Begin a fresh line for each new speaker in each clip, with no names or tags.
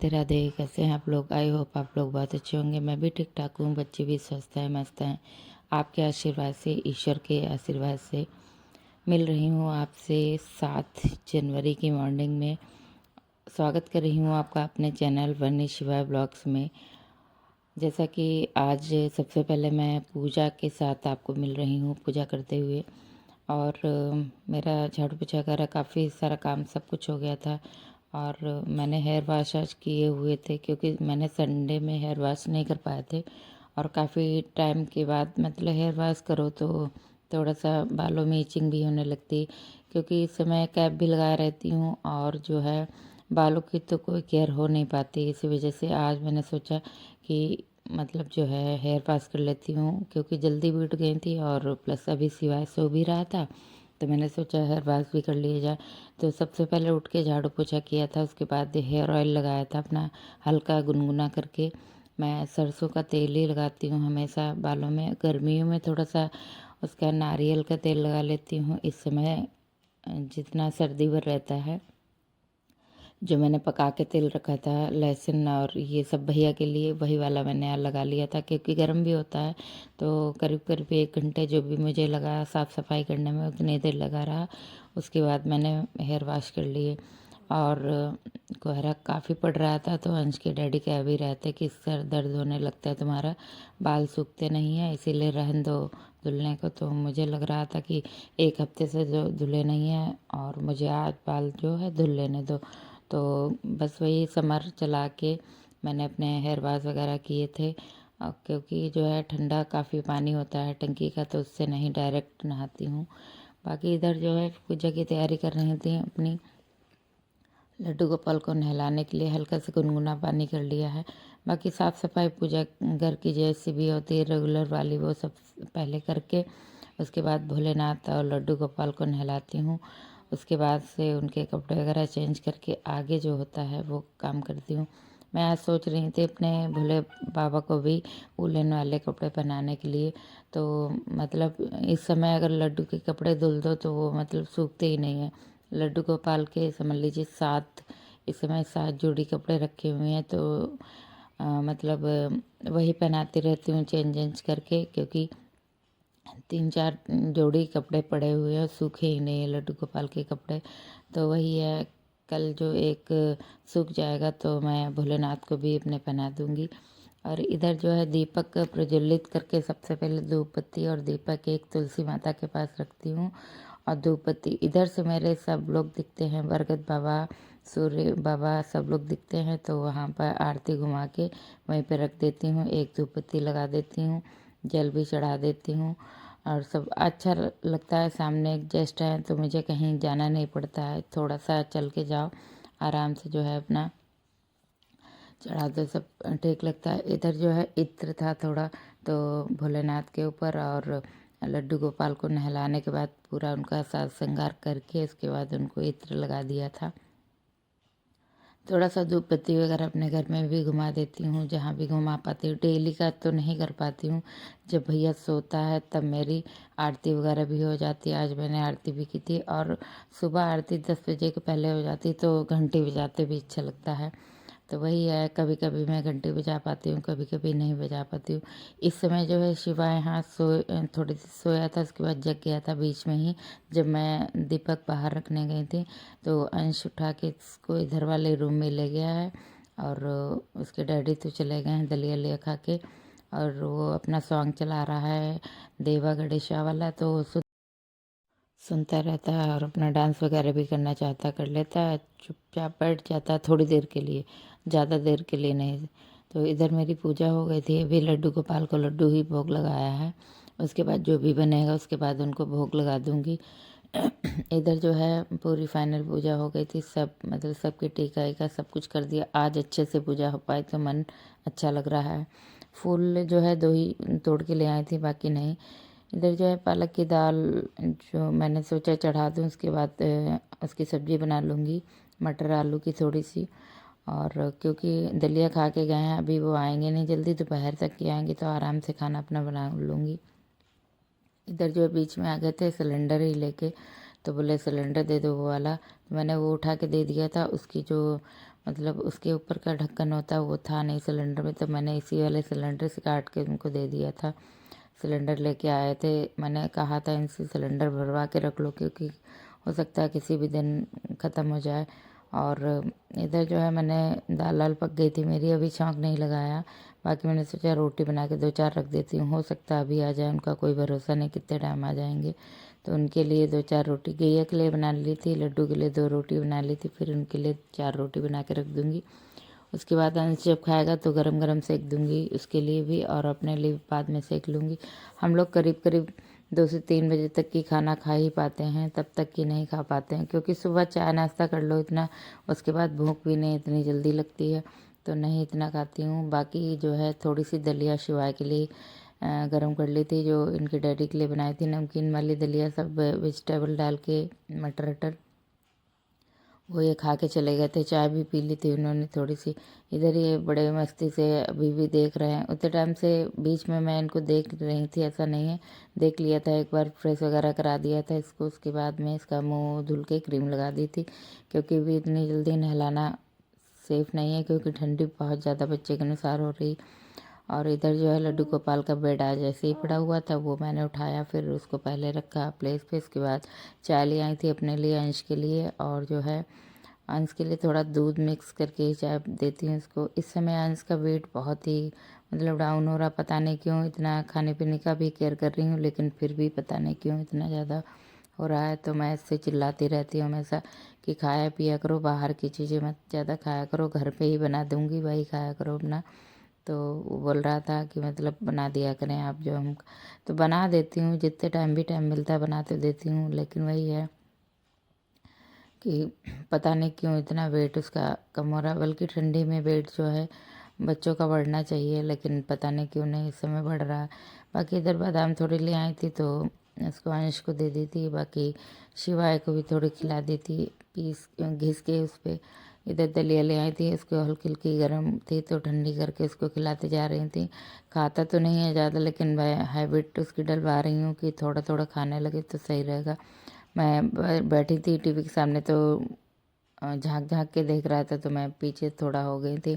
राधे राधे। कैसे हैं आप लोग? आई होप आप लोग बहुत अच्छे होंगे। मैं भी ठीक ठाक हूँ, बच्चे भी स्वस्थ हैं, मस्त हैं। आपके आशीर्वाद से, ईश्वर के आशीर्वाद से मिल रही हूँ आपसे 7 जनवरी की मॉर्निंग में। स्वागत कर रही हूँ आपका अपने चैनल वन्नी शिवाय ब्लॉग्स में। जैसा कि आज सबसे पहले मैं पूजा के साथ आपको मिल रही हूँ, पूजा करते हुए। और मेरा झाड़ू पोछा वगैरह काफ़ी सारा काम सब कुछ हो गया था। और मैंने हेयर वाश आज किए हुए थे, क्योंकि मैंने संडे में हेयर वाश नहीं कर पाए थे। और काफ़ी टाइम के बाद मतलब हेयर वाश करो तो थोड़ा सा बालों में इचिंग भी होने लगती, क्योंकि इस समय कैप भी लगाए रहती हूँ और जो है बालों की तो कोई केयर हो नहीं पाती। इसी वजह से आज मैंने सोचा कि मतलब जो है हेयर वाश कर लेती हूँ, क्योंकि जल्दी भी उठ गई थी और प्लस अभी सिवाय सो भी रहा था, तो मैंने सोचा हेयर वाश भी कर लिया जाए। तो सबसे पहले उठ के झाड़ू पोछा किया था, उसके बाद हेयर ऑयल लगाया था अपना हल्का गुनगुना करके। मैं सरसों का तेल ही लगाती हूँ हमेशा बालों में। गर्मियों में थोड़ा सा उसका नारियल का तेल लगा लेती हूँ इस समय, जितना सर्दी भर रहता है। जो मैंने पका के तेल रखा था, लहसुन और ये सब भैया के लिए, वही वाला मैंने लगा लिया था, क्योंकि गर्म भी होता है। तो करीब करीब 1 घंटे जो भी मुझे लगा साफ़ सफाई करने में, उतनी देर लगा रहा। उसके बाद मैंने हेयर वॉश कर लिए। और कोहरा काफ़ी पड़ रहा था, तो अंश के डैडी कह भी रहे थे कि सर दर्द होने लगता है तुम्हारा, बाल सूखते नहीं है, इसीलिए रहन दो धुलने को। तो मुझे लग रहा था कि 1 हफ्ते से जो धुले नहीं है, और मुझे आज बाल जो है धुल लेने दो। तो बस वही समर चला के मैंने अपने हेयर वाश वगैरह किए थे। क्योंकि जो है ठंडा काफ़ी पानी होता है टंकी का, तो उससे नहीं डायरेक्ट नहाती हूँ। बाकी इधर जो है पूजा की तैयारी कर रही थी अपनी। लड्डू गोपाल को नहलाने के लिए हल्का सा गुनगुना पानी कर लिया है। बाकी साफ़ सफाई पूजा घर की जैसी भी होती है रेगुलर वाली, वो सब पहले करके उसके बाद भोलेनाथ और लड्डू गोपाल को नहलाती हूँ। उसके बाद से उनके कपड़े वगैरह चेंज करके आगे जो होता है वो काम करती हूँ। मैं आज सोच रही थी अपने भोले बाबा को भी वूलन वाले कपड़े पहनाने के लिए। तो मतलब इस समय अगर लड्डू के कपड़े धुल दो तो वो मतलब सूखते ही नहीं हैं। लड्डू गोपाल के समझ लीजिए 7, इस समय 7 जोड़ी कपड़े रखे हुए हैं। तो मतलब वही पहनाती रहती हूँ चेंज चेंज करके, क्योंकि 3-4 जोड़ी कपड़े पड़े हुए हैं, सूखे ही नहीं है लड्डू गोपाल के कपड़े। तो वही है, कल जो एक सूख जाएगा तो मैं भोलेनाथ को भी अपने पहना दूंगी। और इधर जो है दीपक प्रज्वलित करके सबसे पहले धूप बत्ती और दीपक एक तुलसी माता के पास रखती हूँ। और धूप बत्ती इधर से मेरे सब लोग दिखते हैं, बरगद बाबा, सूर्य बाबा, सब लोग दिखते हैं। तो वहाँ पर आरती घुमा के वहीं पे रख देती हूँ, एक धूप बत्ती लगा देती हूँ, जल भी चढ़ा देती हूँ। और सब अच्छा लगता है। सामने एक जस्ट है तो मुझे कहीं जाना नहीं पड़ता है, थोड़ा सा चल के जाओ, आराम से जो है अपना चढ़ा दो, सब ठीक लगता है। इधर जो है इत्र था थोड़ा, तो भोलेनाथ के ऊपर, और लड्डू गोपाल को नहलाने के बाद पूरा उनका साज श्रृंगार करके उसके बाद उनको इत्र लगा दिया था। थोड़ा सा धूप बत्ती वगैरह अपने घर में भी घुमा देती हूँ, जहाँ भी घुमा पाती हूँ। डेली का तो नहीं कर पाती हूँ, जब भैया सोता है तब मेरी आरती वगैरह भी हो जाती है। आज मैंने आरती भी की थी, और सुबह आरती 10 बजे के पहले हो जाती, तो घंटी बजाते भी अच्छा लगता है। तो वही है, कभी कभी मैं घंटी बजा पाती हूँ, कभी कभी नहीं बजा पाती हूँ। इस समय जो है शिवा यहाँ थोड़ी सी सोया था, उसके बाद जग गया था बीच में ही, जब मैं दीपक बाहर रखने गई थी। तो अंश उठा के इसको इधर वाले रूम में ले गया है, और उसके डैडी तो चले गए हैं दलिया लिया खा के, और वो अपना सॉन्ग चला रहा है देवा गणेशा वाला, तो सुनता रहता है और अपना डांस वगैरह भी करना चाहता कर लेता है। चुपचाप बैठ जाता है थोड़ी देर के लिए, ज़्यादा देर के लिए नहीं। तो इधर मेरी पूजा हो गई थी, अभी लड्डू गोपाल को लड्डू ही भोग लगाया है। उसके बाद जो भी बनेगा उसके बाद उनको भोग लगा दूंगी। इधर जो है पूरी फाइनल पूजा हो गई थी, सब मतलब सबके टीका वीका सब कुछ कर दिया। आज अच्छे से पूजा हो पाई तो मन अच्छा लग रहा है। फूल जो है 2 ही तोड़ के ले आई थी, बाकी नहीं। इधर जो है पालक की दाल जो मैंने सोचा चढ़ा दूँ, उसके बाद उसकी सब्ज़ी बना लूँगी, मटर आलू की थोड़ी सी। और क्योंकि दलिया खा के गए हैं, अभी वो आएंगे नहीं जल्दी, दोपहर तक ही आएंगे, तो आराम से खाना अपना बना लूँगी। इधर जो है बीच में आ गए थे सिलेंडर ही लेके, तो बोले सिलेंडर दे दो वो वाला, तो मैंने वो उठा के दे दिया था। उसकी जो मतलब उसके ऊपर का ढक्कन होता है वो था नहीं सिलेंडर में, तो मैंने इसी वाले सिलेंडर से काट के उनको दे दिया था। सिलेंडर लेके आए थे, मैंने कहा था इनसे सिलेंडर भरवा के रख लो क्योंकि हो सकता है किसी भी दिन ख़त्म हो जाए। और इधर जो है मैंने दाल वाल पक गई थी मेरी, अभी छौंक नहीं लगाया। बाकी मैंने सोचा रोटी बना के 2-4 रख देती हूँ, हो सकता है अभी आ जाए, उनका कोई भरोसा नहीं कितने टाइम आ जाएंगे। तो उनके लिए 2-4 रोटी गैया के लिए बना ली थी, लड्डू के लिए 2 रोटी बना ली थी, फिर उनके लिए 4 रोटी बना के रख दूँगी। उसके बाद अंश जब खाएगा तो गरम गरम सेक दूँगी उसके लिए भी, और अपने लिए बाद में सेक लूँगी। हम लोग करीब करीब 2 से 3 बजे तक की खाना खा ही पाते हैं, तब तक की नहीं खा पाते हैं क्योंकि सुबह चाय नाश्ता कर लो इतना, उसके बाद भूख भी नहीं इतनी जल्दी लगती है, तो नहीं इतना खाती हूँ। बाकी जो है थोड़ी सी दलिया शिवाय के लिए गरम कर ली थी, जो इनके डैडी के लिए बनाई थी, नमकीन वाली दलिया, सब वेजिटेबल डाल के, मटर वटर, वो ये खा के चले गए थे। चाय भी पी ली थी उन्होंने थोड़ी सी। इधर ये बड़े मस्ती से अभी भी देख रहे हैं, उतने टाइम से बीच में मैं इनको देख रही थी ऐसा नहीं है, देख लिया था एक बार, फ्रेश वगैरह करा दिया था इसको, उसके बाद में इसका मुंह धुल के क्रीम लगा दी थी क्योंकि भी इतनी जल्दी नहलाना सेफ़ नहीं है क्योंकि ठंडी बहुत ज़्यादा बच्चे के अनुसार हो रही। और इधर जो है लड्डू गोपाल का बेड आज ऐसे ही पड़ा हुआ था, वो मैंने उठाया, फिर उसको पहले रखा प्लेस पे, इसके बाद चाय ले आई थी अपने लिए, अंश के लिए, और जो है अंश के लिए थोड़ा दूध मिक्स करके ही चाय देती हूँ उसको। इस समय अंश का वेट बहुत ही मतलब डाउन हो रहा, पता नहीं क्यों, इतना खाने पीने का भी केयर कर रही हूँ लेकिन फिर भी पता नहीं क्यों इतना ज़्यादा हो रहा है। तो मैं इससे चिल्लाती रहती हूँ हमेशा कि खाया पिया करो, बाहर की चीज़ें मत ज़्यादा खाया करो, घर पे ही बना दूँगी, वही खाया करो अपना। तो वो बोल रहा था कि मतलब बना दिया करें आप, जो हम, तो बना देती हूँ जितने टाइम मिलता है बना तो देती हूँ, लेकिन वही है कि पता नहीं क्यों इतना वेट उसका कम हो रहा। बल्कि ठंडी में वेट जो है बच्चों का बढ़ना चाहिए, लेकिन पता नहीं क्यों नहीं इस समय बढ़ रहा है। बाकी इधर बादाम थोड़ी ले आई थी तो इसको अंश को दे दी थी, बाकी शिवाय को भी थोड़ी खिला दी थी पीस घिस के उस पर। इधर दलिया ले आई थी, इसको हल्की हल्की गर्म थी तो ठंडी करके उसको खिलाते जा रही थी। खाता तो नहीं है ज़्यादा, लेकिन मैं हैबिट उसकी डलवा रही हूँ कि थोड़ा थोड़ा खाने लगे तो सही रहेगा। मैं बैठी थी टीवी के सामने तो झाँक झाँक के देख रहा था, तो मैं पीछे थोड़ा हो गई थी,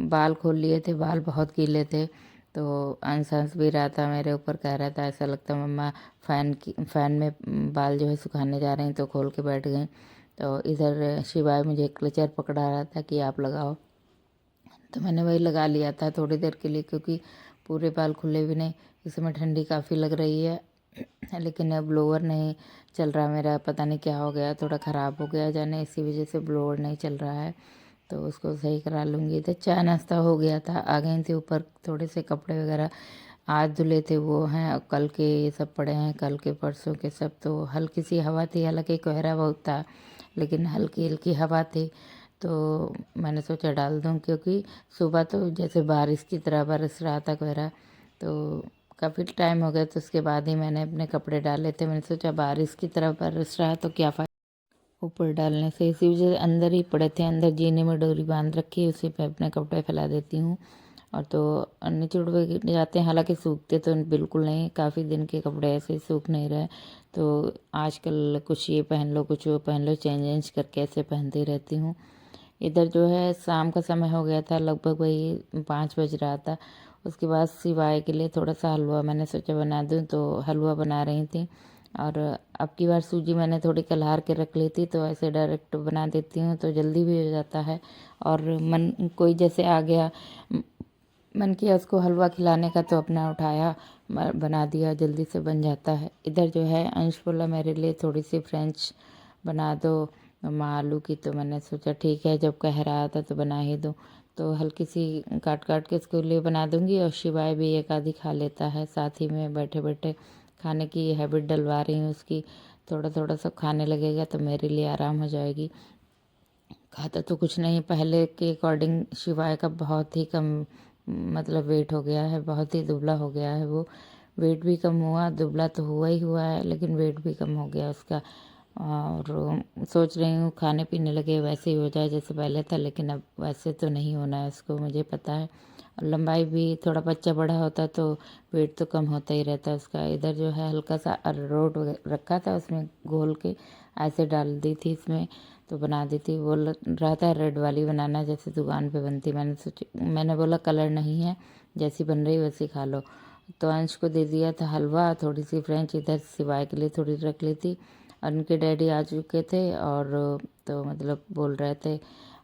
बाल खोल लिए थे, बाल बहुत गीले थे। तो अंश हंस भी रहा था मेरे ऊपर, कह रहा था ऐसा लगता मम्मा फ़ैन में बाल जो है सुखाने जा रहे हैं तो खोल के बैठ गई। तो इधर शिवाय मुझे क्लचर पकड़ा रहा था कि आप लगाओ, तो मैंने वही लगा लिया था थोड़ी देर के लिए क्योंकि पूरे बाल खुले भी नहीं, इस समय ठंडी काफ़ी लग रही है। लेकिन अब ब्लोअर नहीं चल रहा मेरा, पता नहीं क्या हो गया, थोड़ा ख़राब हो गया जाने, इसी वजह से ब्लोअर नहीं चल रहा है, तो उसको सही करा लूँगी। इधर चाय नाश्ता हो गया था, आ गई थी ऊपर, थोड़े से कपड़े वगैरह आज धुले थे वो हैं, और कल के ये सब पड़े हैं, कल के परसों के सब। तो हल्की सी हवा थी, हालांकि कोहरा बहुत था लेकिन हल्की हल्की हवा थी, तो मैंने सोचा डाल दूँ क्योंकि सुबह तो जैसे बारिश की तरह बरस रहा था कोहरा, तो काफ़ी टाइम हो गया, तो उसके बाद ही मैंने अपने कपड़े डाले थे। मैंने सोचा बारिश की तरह बरस रहा है तो क्या फ़ायदा ऊपर डालने से, इसी वजह से अंदर ही पड़े थे, अंदर जीने में डोरी बांध रखी है, उसी पे अपने कपड़े फैला देती हूँ। और तो नीचे उड़ के जाते हैं, हालांकि सूखते तो बिल्कुल नहीं, काफ़ी दिन के कपड़े ऐसे ही सूख नहीं रहे, तो आजकल कुछ ये पहन लो कुछ वो पहन लो, चेंज वेंज करके ऐसे पहनती रहती हूँ। इधर जो है शाम का समय हो गया था, लगभग वही 5 बज रहा था। उसके बाद सिवाय के लिए थोड़ा सा हलवा मैंने सोचा बना दूँ, तो हलवा बना रही थी। और अब की बार सूजी मैंने थोड़ी कलहार के रख ली थी, तो ऐसे डायरेक्ट बना देती हूँ तो जल्दी भी हो जाता है। और मन कोई जैसे आ गया, मन किया उसको हलवा खिलाने का, तो अपना उठाया बना दिया, जल्दी से बन जाता है। इधर जो है अंश बोला मेरे लिए थोड़ी सी फ्रेंच बना दो माँ आलू की, तो मैंने सोचा ठीक है, जब कह रहा था तो बना ही दो, तो हल्की सी काट काट के इसके लिए बना दूंगी। और शिवाय भी एक आधी खा लेता है, साथ ही में बैठे बैठे खाने की हैबिट डलवा रही हूँ उसकी, थोड़ा थोड़ा सब खाने लगेगा तो मेरे लिए आराम हो जाएगी। खाता तो कुछ नहीं, पहले के अकॉर्डिंग शिवाय का बहुत ही कम मतलब वेट हो गया है, बहुत ही दुबला हो गया है वो, वेट भी कम हुआ, दुबला तो हुआ ही हुआ है लेकिन वेट भी कम हो गया उसका। और सोच रही हूँ खाने पीने लगे वैसे ही हो जाए जैसे पहले था, लेकिन अब वैसे तो नहीं होना है उसको, मुझे पता है। और लंबाई भी, थोड़ा बच्चा बड़ा होता तो वेट तो कम होता ही रहता उसका। इधर जो है हल्का सा अरारोट रखा था, उसमें घोल के ऐसे डाल दी थी इसमें, तो बना दी थी। बोल रहा था रेड वाली बनाना जैसे दुकान पे बनती। मैंने बोला कलर नहीं है, जैसी बन रही वैसी खा लो। तो अंश को दे दिया था हलवा, थोड़ी सी फ्रेंच इधर सिवाय के लिए थोड़ी रख ली थी। और उनके डैडी आ चुके थे और तो मतलब बोल रहे थे,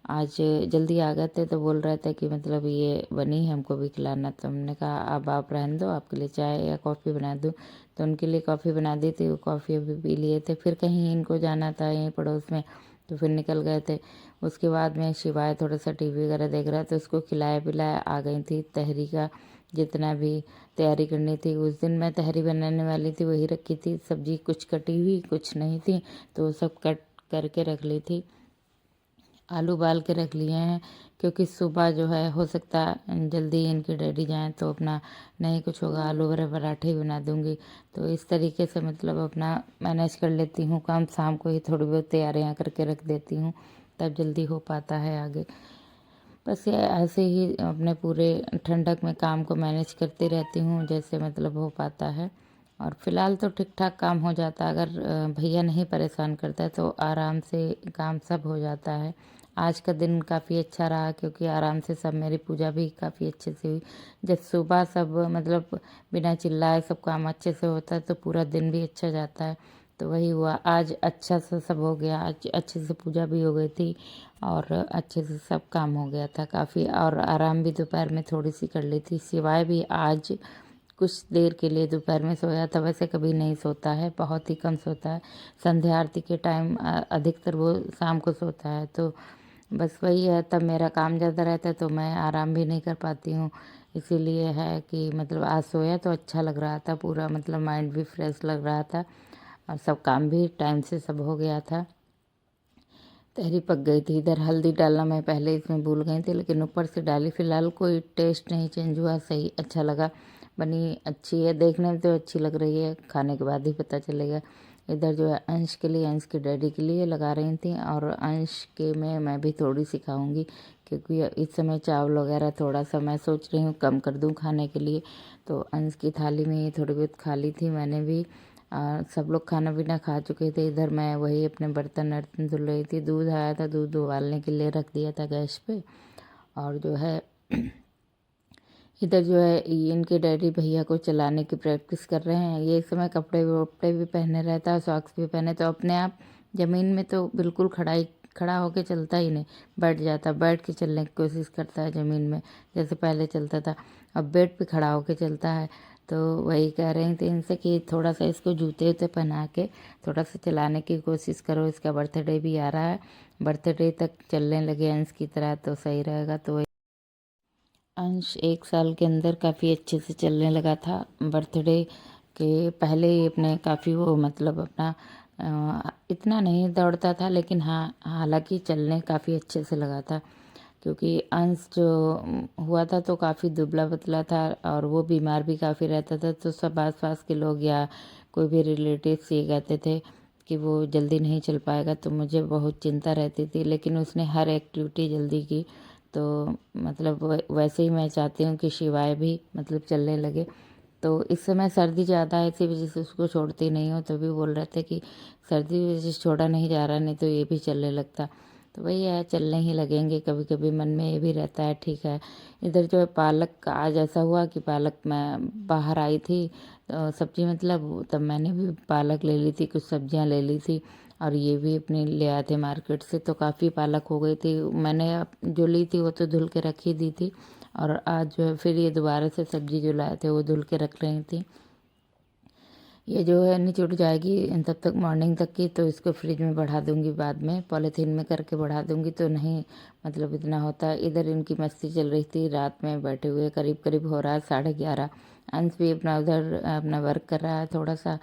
आज जल्दी आ गए थे तो बोल रहे थे कि मतलब ये बनी है हमको भी खिलाना। तो हमने कहा अब आप रहने दो, आपके लिए चाय या कॉफ़ी बना दूँ। तो उनके लिए कॉफ़ी बना दी थी, वो कॉफ़ी अभी पी लिए थे। फिर कहीं इनको जाना था यहीं पड़ोस में, तो फिर निकल गए थे। उसके बाद में शिवाय थोड़ा सा टीवी वगैरह देख रहा था, उसको खिलाया पिलाया आ गई थी। तहरी का जितना भी तैयारी करनी थी, उस दिन मैं तहरी बनाने वाली थी वही रखी थी। सब्जी कुछ कटी हुई कुछ नहीं थी, तो सब कट करके रख ली थी। आलू उबाल के रख लिए हैं क्योंकि सुबह जो है हो सकता है जल्दी इनके डैडी जाएं तो अपना नहीं कुछ होगा, आलू वगैरह पराठे ही बना दूंगी। तो इस तरीके से मतलब अपना मैनेज कर लेती हूँ काम। शाम को ही थोड़ी बहुत तैयारियाँ करके रख देती हूँ, तब जल्दी हो पाता है आगे। बस ये ऐसे ही अपने पूरे ठंडक में काम को मैनेज करती रहती हूँ जैसे मतलब हो पाता है। और फिलहाल तो ठीक ठाक काम हो जाता है। अगर भैया नहीं परेशान करता है तो आराम से काम सब हो जाता है। आज का दिन काफ़ी अच्छा रहा क्योंकि आराम से सब, मेरी पूजा भी काफ़ी अच्छे से हुई। जब सुबह सब मतलब बिना चिल्लाए सब काम अच्छे से होता है तो पूरा दिन भी अच्छा जाता है। तो वही हुआ, आज अच्छा से सब हो गया। आज अच्छे से पूजा भी हो गई थी और अच्छे से सब काम हो गया था काफ़ी। और आराम भी दोपहर में थोड़ी सी कर ली थी। सिवाय भी आज कुछ देर के लिए दोपहर में सोया था, वैसे कभी नहीं सोता है, बहुत ही कम सोता है। संध्या आरती के टाइम अधिकतर वो शाम को सोता है। तो बस वही है, तब मेरा काम ज़्यादा रहता है तो मैं आराम भी नहीं कर पाती हूँ। इसीलिए है कि मतलब आज सोया तो अच्छा लग रहा था, पूरा मतलब माइंड भी फ्रेश लग रहा था और सब काम भी टाइम से सब हो गया था। तहरी पक गई थी। इधर हल्दी डालना मैं पहले इसमें भूल गई थी, लेकिन ऊपर से डाली। फिलहाल कोई टेस्ट नहीं चेंज हुआ, सही अच्छा लगा। बनी अच्छी है, देखने में तो अच्छी लग रही है, खाने के बाद ही पता चलेगा। इधर जो है अंश के लिए, अंश के डैडी के लिए लगा रही थी और अंश के में मैं भी थोड़ी सी खाऊंगी क्योंकि इस समय चावल वगैरह थोड़ा सा मैं सोच रही हूँ कम कर दूँ खाने के लिए। तो अंश की थाली में ही थोड़ी बहुत खा ली थी मैंने भी। सब लोग खाना पीना खा चुके थे। इधर मैं वही अपने बर्तन वर्तन धुल रही थी। दूध आया था, दूध उबालने के लिए रख दिया था गैस पे। और जो है इधर जो है इनके डैडी भैया को चलाने की प्रैक्टिस कर रहे हैं। ये इस समय कपड़े वपड़े भी पहने रहता है, सॉक्स भी पहने, तो अपने आप ज़मीन में तो बिल्कुल खड़ा होके चलता ही नहीं, बैठ जाता। बैठ के चलने की कोशिश करता है ज़मीन में जैसे पहले चलता था। अब बेड पे खड़ा होके चलता है। तो वही कह रही थी इनसे कि थोड़ा सा इसको जूते वूते पहना के थोड़ा सा चलाने की कोशिश करो। इसका बर्थडे भी आ रहा है, बर्थडे तक चलने लगे अंश की तरह तो सही रहेगा। तो अंश 1 साल के अंदर काफ़ी अच्छे से चलने लगा था। बर्थडे के पहले ही अपने काफ़ी वो मतलब अपना इतना नहीं दौड़ता था, लेकिन हाँ हालांकि चलने काफ़ी अच्छे से लगा था। क्योंकि अंश जो हुआ था तो काफ़ी दुबला पतला था और वो बीमार भी काफ़ी रहता था। तो सब आस पास के लोग या कोई भी रिलेटिव्स ये कहते थे कि वो जल्दी नहीं चल पाएगा, तो मुझे बहुत चिंता रहती थी। लेकिन उसने हर एक्टिविटी जल्दी की। तो मतलब वैसे ही मैं चाहती हूँ कि शिवाय भी मतलब चलने लगे। तो इस समय सर्दी ज़्यादा है, इसी वजह से उसको छोड़ती नहीं हूँ। तो भी बोल रहे थे कि सर्दी की वजह से छोड़ा नहीं जा रहा, नहीं तो ये भी चलने लगता। तो वही है, चलने ही लगेंगे। कभी कभी मन में ये भी रहता है, ठीक है। इधर जो है पालक, आज ऐसा हुआ कि पालक मैं बाहर आई थी तो सब्जी मतलब, तब मैंने भी पालक ले ली थी, कुछ सब्जियां ले ली थी और ये भी अपने ले आए थे मार्केट से। तो काफ़ी पालक हो गई थी। मैंने जो ली थी वो तो धुल के रख ही दी थी और आज जो है फिर ये दोबारा से सब्जी जो लाए थे वो धुल के रख रही थी। ये जो है नहीं छूट जाएगी तब तक मॉर्निंग तक की, तो इसको फ्रिज में बढ़ा दूंगी, बाद में पॉलीथीन में करके बढ़ा दूंगी तो नहीं मतलब इतना होता है। इधर इनकी मस्ती चल रही थी, रात में बैठे हुए करीब करीब हो रहा है 11:30। अंश भी अपना उधर अपना वर्क कर रहा है थोड़ा सा।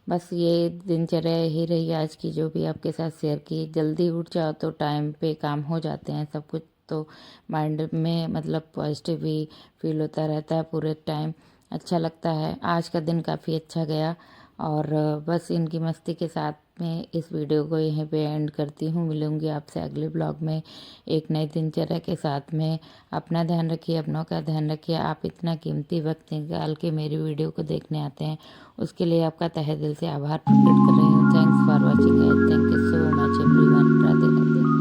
बस ये दिनचर्या ही रही आज की, जो भी आपके साथ शेयर की। जल्दी उठ जाओ तो टाइम पे काम हो जाते हैं सब कुछ, तो माइंड में मतलब पॉजिटिव भी फील होता रहता है पूरे टाइम, अच्छा लगता है। आज का दिन काफ़ी अच्छा गया और बस इनकी मस्ती के साथ में इस वीडियो को यहीं पे एंड करती हूँ। मिलूंगी आपसे अगले ब्लॉग में एक नई दिनचर्या के साथ में। अपना ध्यान रखिए, अपनों का ध्यान रखिए। आप इतना कीमती वक्त निकाल के मेरी वीडियो को देखने आते हैं, उसके लिए आपका तहे दिल से आभार प्रकट कर रही हूँ। Thanks for watching. Thank you so much everyone. Radhe Radhe.